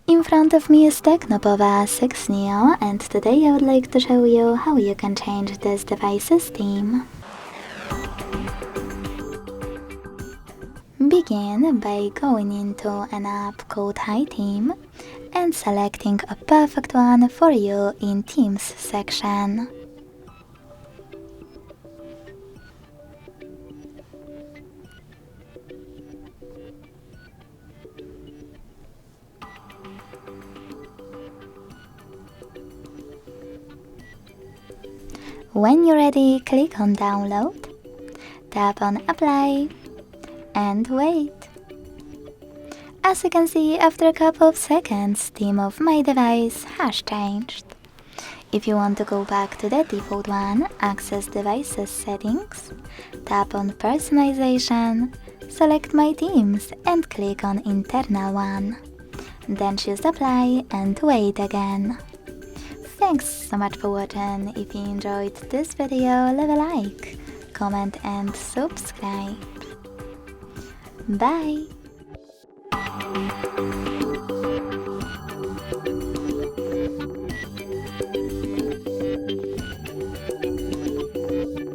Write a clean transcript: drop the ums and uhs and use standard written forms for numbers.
In front of me is TECNO Pova 6 Neo, and today I would like to show you how you can change this device's theme. Begin by going into an app called HiTheme and selecting a perfect one for you in Themes section. When you're ready, click on Download, tap on Apply, and wait. As you can see, after a couple of seconds, theme of my device has changed. If you want to go back to the default one, access Devices Settings, tap on Personalization, select My Themes and click on Internal one. Then choose Apply and wait again. Thanks so much for watching. If you enjoyed this video, leave a like, comment and subscribe. Bye!